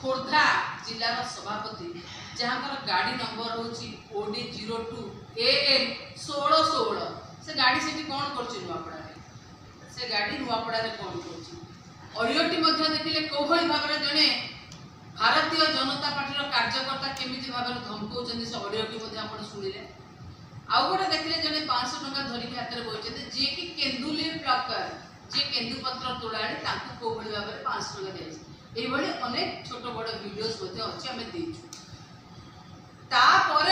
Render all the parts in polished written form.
खोर्धा जिलार सभापति जहाँ गाड़ी नंबर हूँ OD 02 AN 1616 से गाड़ी से कौन कर नुआपड़ा से गाड़ी नुआपड़ा कौन कर ऑडियोटी देखिले कोभली भाव में जड़े भारतीय जनता पार्टी कार्यकर्ता केमिति भाव में धमकाउछन से ऑडियोटी आप शुणिले आउ गोटे देखिले जड़े 500 टंका धरिक हाथ में बोलते जी कि केन्दुली ब्लॉकर जी केन्दुपत्र तोड़ाड़ी कोभली भाव में 500 टंका दिए ये अनेक छोट बड़ वीडियोस अच्छे आम देचु तापर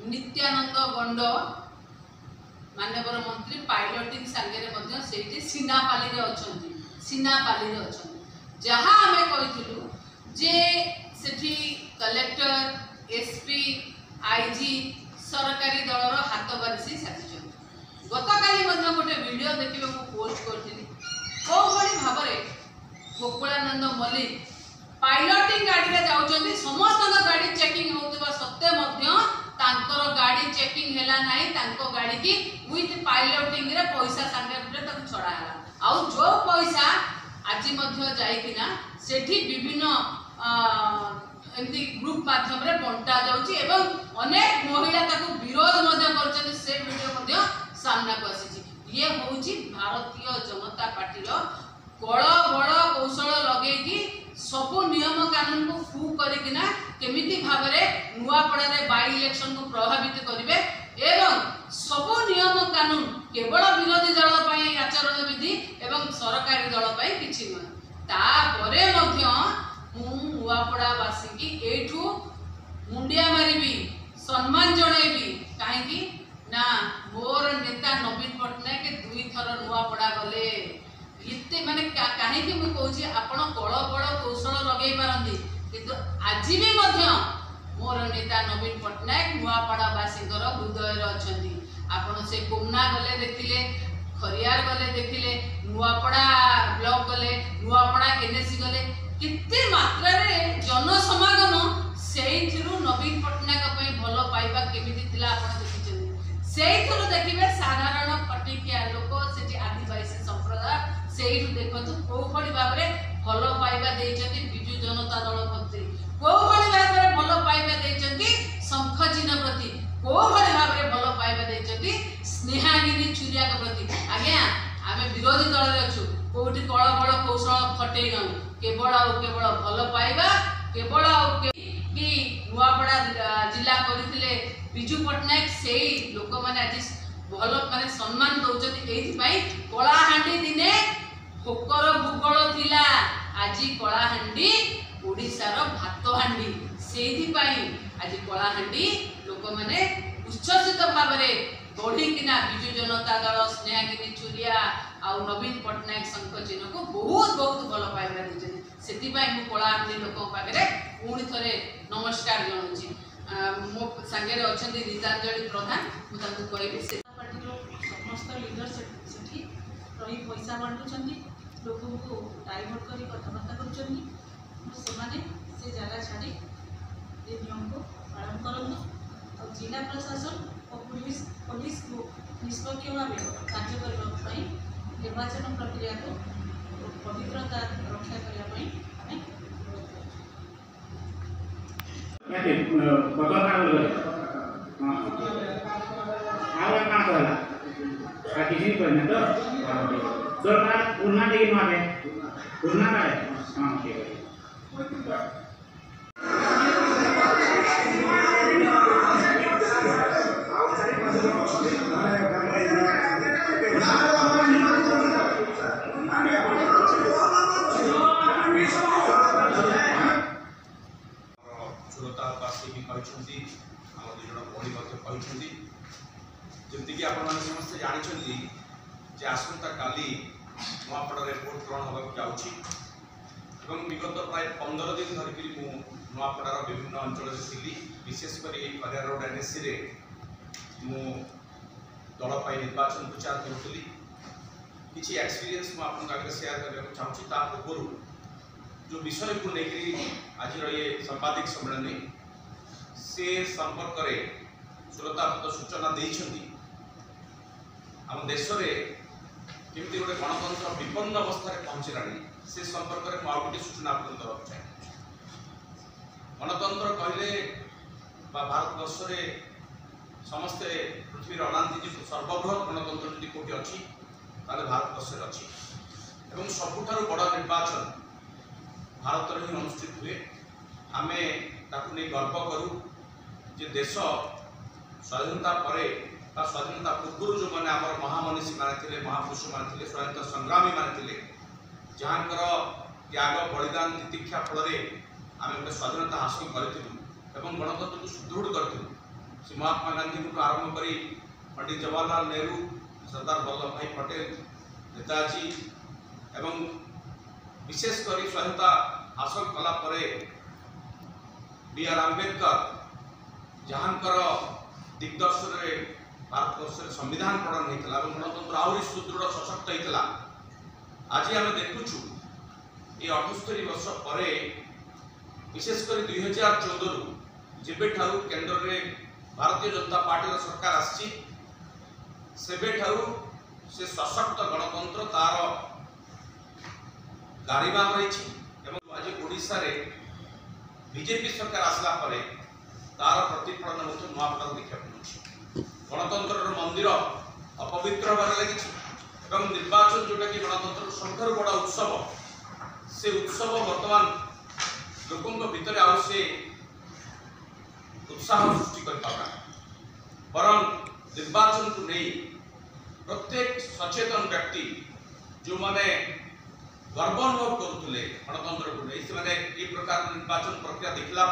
नित्यानंद गंड मानवर मंत्री पायलटिंग सांगे से सीनापाली अच्छा जहाँ आम कही जे सेठी कलेक्टर एसपी आईजी सरकारी दलर हाथ बारिशी साथी गत काली गोटे वीडियो देखिए पोस्ट करी कौ भाव में गोकुलानंद मल्लिक पायलटिंग गाड़ी में जाऊँच समस्त गाड़ी चेकिंग होता सत्वे गाड़ी चेकिंग है ना गाड़ी की विथ पायलटिंग रे पैसा सांगे छड़ा है आउ जो पैसा आज जाइकिना सेठी विभिन्न एमती ग्रुप माध्यम रे बंटा जाउची एवं अनेक महिला विरोध कर से वीडियो सामना को आसी ये हूँ भारतीय जनता पार्टी कल बड़ कौशल लगे सबू नियम कानून को फू करना केमिति भाव में नुआपड़ा बाई इलेक्शन को प्रभावित करेंगे एवं सबू नियम कानून केवल विरोधी दल आचरण विधि एवं सरकारी दल किसी नुह नुआपड़ावासी की एठू मुंडिया मारिबी सम्मान जनइबी कहीं ना मोर नेता नवीन पट्टनायक 2 थर नुआपड़ा गले इतने माने कहीं मुझे कहूँ आपण कल बड़ कौशल लगे पारती किंतु आज भी मोर नेता नवीन पट्टनायक नुआपड़ावासी हृदय अच्छा आपण से कोमना गले देखिले खरियार गले देखिले नुआपड़ा ब्लॉक गले नुआपड़ा NSC गले कितने मात्रा रे जनसमागम से नवीन पट्टनायक भल पाइबा केमिति थिला आपण देखिछन से देखिए साधारण पटिकिया लोक से आदिवासी संप्रदाय से देखु कौ भाव में भल पाइबा विजु जनता दल प्रति कौ भाव में भल पाइबा शंख चिन्ह प्रति कौ भाव में भल पाइबा स्नेहागिरी चुरिया प्रति आज्ञा आम विरोधी दल में अच्छु कौटी कल बड़ कौशल खटे नौ केवल केवल भल पाइबा केवल कि नुआपड़ा जिला करते विजु पट्टनायक से लोक मैंने आज भल माने सम्मान दौरान ये कलाहांडी दिने फोकर भूगोल थिला आज कलाहांडी ओडिशार भात हांडी से आज कलाहांडी लोक मैंने उच्छ्वसित भाव में बढ़ीकिना विजु जनता दल स्नेहागिरी चुरिया आउ नवीन पट्टनायक शंख चिन्ह को बहुत बहुत भल पाइबा देते से कलाहांडी लोक पाखे पुणी थे नमस्कार जनाऊँगी मो सांगे अच्छा रीतांजलि प्रधान मुझे कहबी से पार्टी समस्त लीडर से रही पैसा बांटुंट लोक को डाइवर्ट कर कथबार्ता कर जगह छाड़ी ये नियम को पालन करूँ और जिला प्रशासन और पुलिस को निष्पक्ष भाव कार्य करने निर्वाचन प्रक्रिया को पवित्रता रक्षा करने किसी तो पूर्णा देखिए मारे पूर्णा का है हाँ ठीक है जमीक आप समस्ते जानते आसंता काली नुआपड़ा रिपोर्ट ग्रहण होगा जाऊँगी विगत प्राय 15 दिन धरिक नुआपड़ार विभिन्न अंचल थी विशेषकर खरियार रोड NSC रे मु दल निर्वाचन प्रचार करूँ किसी एक्सपीरियंस मुझे शेयर करने को चाहूँगी पूर्व जो विषय को लेकर आज ये सांबादिक सम्मेलन से संपर्क में श्रोता सूचना देइछंती आम देश में केमती गोटे गणतंत्र विपन्न अवस्था पहुँचला से संपर्क में गोटे सूचना आपको देवाक चाहिए। गणतंत्र कहले भारत वर्ष समस्ते पृथ्वी अनांती सर्वबृहत गणतंत्र जी कौटी अच्छी भारत वर्ष अच्छी एवं सबुठार बड़ निर्वाचन भारत में ही अनुष्ठित हुए। आम ताकू नहीं गर्व करूँ जे देश स्वाधीनता पर स्वाधीनता पूर्व जो मैंने आम महामनीषी माने महापुरुष माने स्वाधीनता संग्रामी माने जहाँकर त्याग बलिदान तितिक्षा फल आम गोटे स्वाधीनता हासिल करूँ गणतंत्र को सुदृढ़ करूँ। श्री महात्मा गांधी को आरंभ कर पंडित जवाहरलाल नेहरू, सरदार वल्लभ भाई पटेल, नेताजी एवं विशेषकर स्वाधीनता हासिल कला बी आर आंबेडकर जहाँकर दिग्दर्शन में भारत वर्ष संविधान प्रणयन होता गणतंत्र आहरी सुदृढ़ सशक्त होता। आज आम देखुचु ये 78 वर्ष पर विशेषकर 2014 जेबे ठारू केंद्र में भारतीय जनता पार्टी सरकार आसी सेबे ठारू से सशक्त गणतंत्र तार गारिबाम रही। आज ओडिशा रे बीजेपी सरकार आसला परे तार प्रतिफलन नुआपड़ा देखा मिलूँ। गणतंत्र मंदिर अपवित्र होबार लगी निर्वाचन जोटा कि गणतंत्र सबुठ बड़ा उत्सव से उत्सव वर्तमान लोकों भितर आ उत्साह सृष्टि कर बरं निर्वाचन को नहीं प्रत्येक सचेतन व्यक्ति जो माने गर्व अनुभव करुले गणतंत्र को नहीं से प्रकार निर्वाचन प्रक्रिया देखला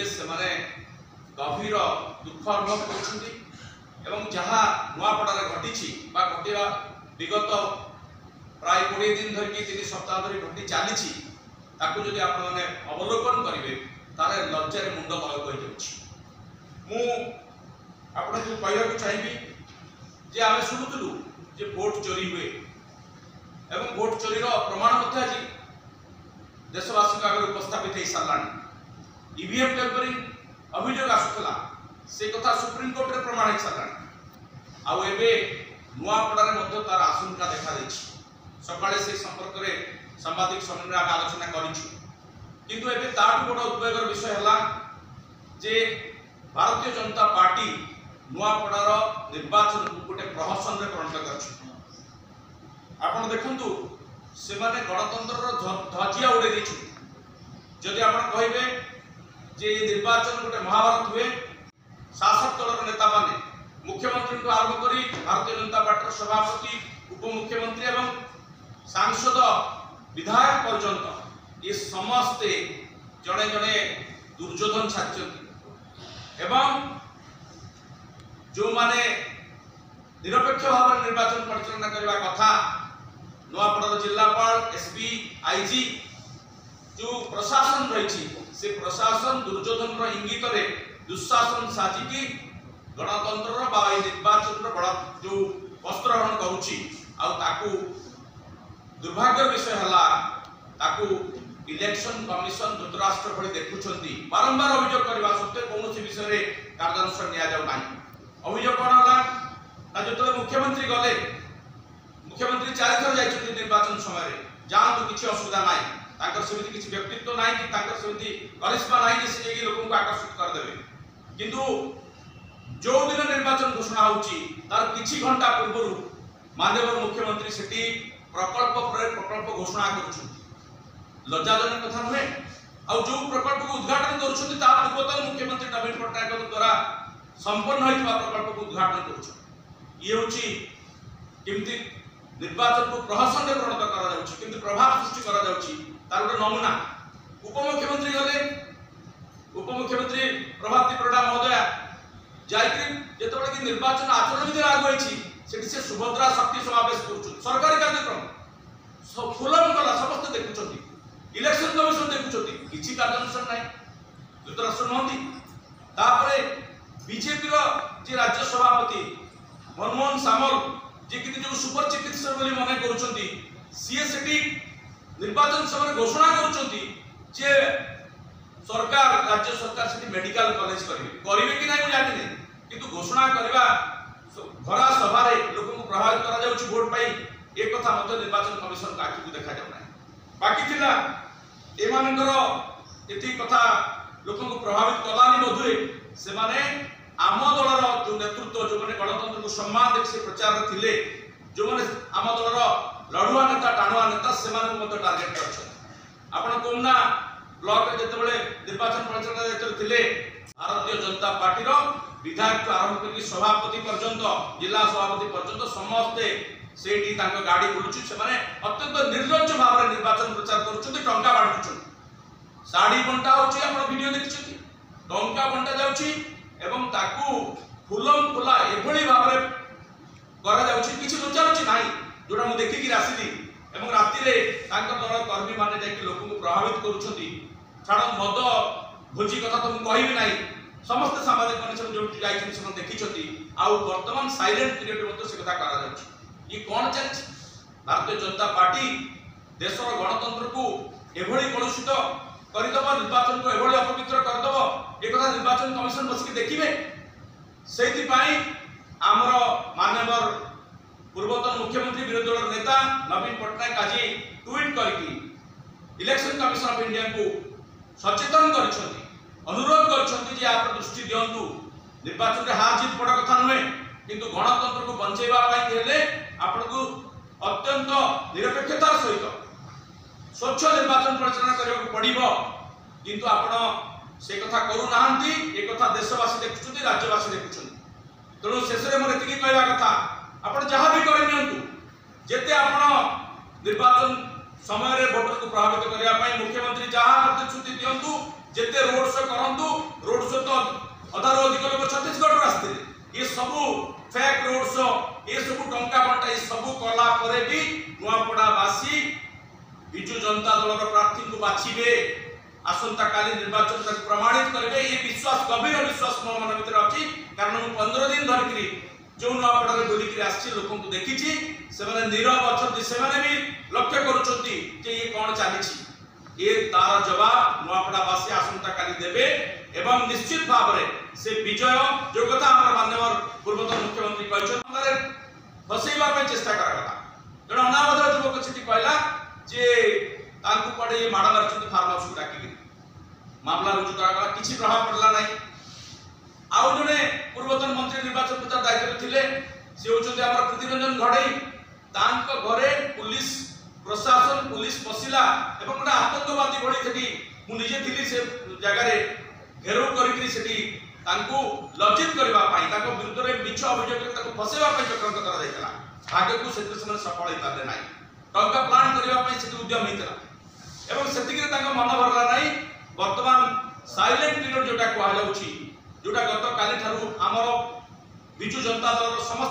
से गभीर दुख अनुभव कर जहाँ नुआपड़ा घटी घटा विगत प्राय 20 दिन धरिकी 3 सप्ताह धरी घटी चली जदि आप अवलोकन करेंगे तारे लज्जार मुंड तलक मुझे कहना चाहिए जे आम शुणुलु जे भोट चोरी हुए एवं भोट चोरीर प्रमाण आज देशवासी आगे उपस्थापित हो सारा। ईवीएम टेम्परिंग अभियोग आसूला से कथा सुप्रीम कोर्ट रे प्रमाण हो सारा। आउ नुआपड़ा तार आशंका देखा सकाळे से संपर्क में सांबादिक सम्मेलन आगे आलोचना किंतु एबे ताठू बड़ उद्वेगर विषय है जे भारतीय जनता पार्टी नुआपड़ार निर्वाचन को गोटे प्रहसन में परिणत कर आपण देखंतु से माने गणतंत्र ध्वजिया उड़े दी। जदि आपण कहिबे जे निर्वाचन गोटे महाभारत हुए शासक दलर नेता माने मुख्यमंत्री को आरंभ करी भारतीय जनता पार्टी सभापति उपमुख्यमंत्री एवं सांसद विधायक पर्यंत ये समस्ते जड़े जड़े दुर्योधन छात्र एवं जो माने निरपेक्ष भाव में निर्वाचन परिचालना करने कथा नुआपड़ा जिलापाल एसपी आईजी जो प्रशासन रही से प्रशासन दुर्योधन इंगित दुशासन साजिकी गणतंत्र निर्वाचन बड़ा जो वस्त्रहरण करुँच दुर्भाग्य विषय है इलेक्शन कमिशन धृतराष्ट्र भली देखुंट बारंबार अभियोग करने सत्वे कौन विषय कार्यानुष्ठान निना अभियोग कौन है जो मुख्यमंत्री गले मुख्यमंत्री 4 थर जाइए निर्वाचन समय जातु किसी असुविधा ना सेमती किसी व्यक्तित्व ना कि सेमती करिश्मा ना कि लोक आकर्षित करदे किंतु जो दिन निर्वाचन घोषणा होतार किछि घंटा पूर्व माननीय मुख्यमंत्री सेठी प्रकल्प प्रकल्प घोषणा कर लज्जाजनक कथा नुहे आ जो प्रकल्प को उद्घाटन कर पूर्वतन मुख्यमंत्री नवीन पट्टनायक द्वारा संपन्न होता प्रकल्प को उद्घाटन करमती निर्वाचन को प्रहसन में परिणत कर प्रभाव सृष्टि कर नमूना उपमुख्यमंत्री गले उपमुख्यमंत्री प्रभाती परिड़ा महोदया जाते निर्वाचन आचरण विधि लागू से सुभद्रा शक्ति समावेश कर सरकारी कार्यक्रम फुलम कला समस्त देखुं इलेक्शन कमिशन देखुं किसी कार्यानुष्ठान ना धृतराष्ट्र नहती बीजेपी जी राज्य सभापति मनमोहन सामल जी कि जो सुपर चिकित्सक बोली मन कर सी निर्वाचन समय घोषणा कर सरकार राज्य सरकार से मेडिकल कॉलेज करेंगे कि नहीं जानी किंतु घोषणा करवा भरा सभा लोक प्रभावित करा वोट पाई एक कथा निर्वाचन कमिशन आखि को देखा जाऊ ना बाकी थिला एमानकर एति कथा लोकଙ୍କୁ प्रभावित कलानी बोधुए से माने आम दलर जो नेतृत्व जो माने गणतंत्र को सम्मान देख से प्रचार थिले जो माने आम दलर लड़ुआ नेता टाणुआ नेता से माने मत टार्गेट करछन आपण कोमना ब्लॉक रे जेतेबेले निर्वाचन प्रचार जेतेबेले थिले भारतीय जनता पार्टी रो विधायक आरंभ करके सभापति पर्यंत जिला सभापति पर्यंत समस्ते सेठी तांको गाड़ी बुलुछु से माने अत्यंत निर्लज्ज भाव रे निर्वाचन प्रचार करूछथि टंका बांटुछन साड़ी बंटा होछि आपण वीडियो देखिछथि टंका बंटा जाउछि एवं ताकू फुलम फुला एभली भाव रे करा जाउछि किछि लुचालुछि नाही जोडा मु देखि कि आसिली एवं राति रे तांको दल कर्मी माने जाय कि लोक को प्रभावित करूछथि छाड़ मद भोजी कथा तो मु कहिबि नाही समस्त सामाजिक माने जो जाइछन से देखिछथि आउ वर्तमान साइलेंट पीरियड मत से कथा करा जाउछि ये कोन चलछि भारतीय जनता पार्टी देशर गणतंत्र को एभली कलुषित करदब निर्वाचन को एभली अपवित्र करदब एक निर्वाचन कमिशन बसिक देखिबे सेति पाई आमर माननीय पूर्वतन मुख्यमंत्री विरोधी दल नेता नवीन पटनायक आज ट्वीट करके इलेक्शन कमिशन ऑफ इंडिया को सचेतन करछथि अनुरोध करछथि जे आप दृष्टि दियंतु निर्वाचन रे हार जीत बड़ कथा नहे किंतु गणतंत्र को बंचेबा पाई हेले आपनको अत्यंत निरपेक्षतार सहित स्वच्छ निर्वाचन परिचालना करने पड़ो किंतु आपण से कथा करू नाहंती एक कथा देशवासी देखुछथि राज्यवासी देखुछथि तेणु शेष में मोर एतिकी कहवा कथा आपण जहाँ भी कर नियंतु जेते आपण निर्वाचन समय रे वोटर को प्रभावित करबा पई मुख्यमंत्री जहाँ प्रतिश्रुति दियंतु जेते रोड शो करंतु रोड शो तो अधार अधिक लोक छत्तीसगढ़ रास्ते ये सब फेक रोड शो ये सब टंका बंटा ये सब कला परे भी नुआपड़ावासी विजु जनता दल प्रार्थी को बाछिबे आसंता काली निर्वाचन तक प्रमाणित करबे ये विश्वास गंभीर विश्वास मो मन भीतर अछि कारण मु 15 दिन धरिकरी जो नुआपड़ा रे बोली कि आछि लोकन को देखिछि से माने नीरव अछंती से माने भी लक्ष्य करूछंती जे ये कोन चालिछि ये तार जवाब नुआपड़ावासी आसंता काली देबे एवं निश्चित भाव रे से विजय जो कथा हमर माननीय पूर्वतन मुख्यमंत्री कहछन हमरे फसेबा पे चेष्टा करागला जण अनावध युवक छिति कहला जे तांकु पड़े ये माडा मारछन फार्म हाउस को डाकी मामला रुजु करागला किछि प्रभाव पड़ला नै आउ जने पूर्वतन मंत्री निर्वाचन प्रचार दायित्व थिले से होचते हमर प्रतिरंजन घड़ई तांको घरे पुलिस प्रशासन पुलिस पसिला एवं गोटे आतंकवादी भली सेठी मु निजे थिली से जगह रे घेराव करिकरी सेठी तांकु लज्जित करबा पाई ताको विरुद्ध रे मिछ अभियोग रे ताको फसेबा पाई चक्रांत करा जायतला भाग्य को सेति समय सफल होई पारे नाही टंका प्लान करबा पाई सेति उद्यम हेतला एवं सेति के ताको मन भरला नाही वर्तमान साइलेंट पीरियड जोटा कहला होची जोटा गत काली थारु हमर विजु जनता दल समस्त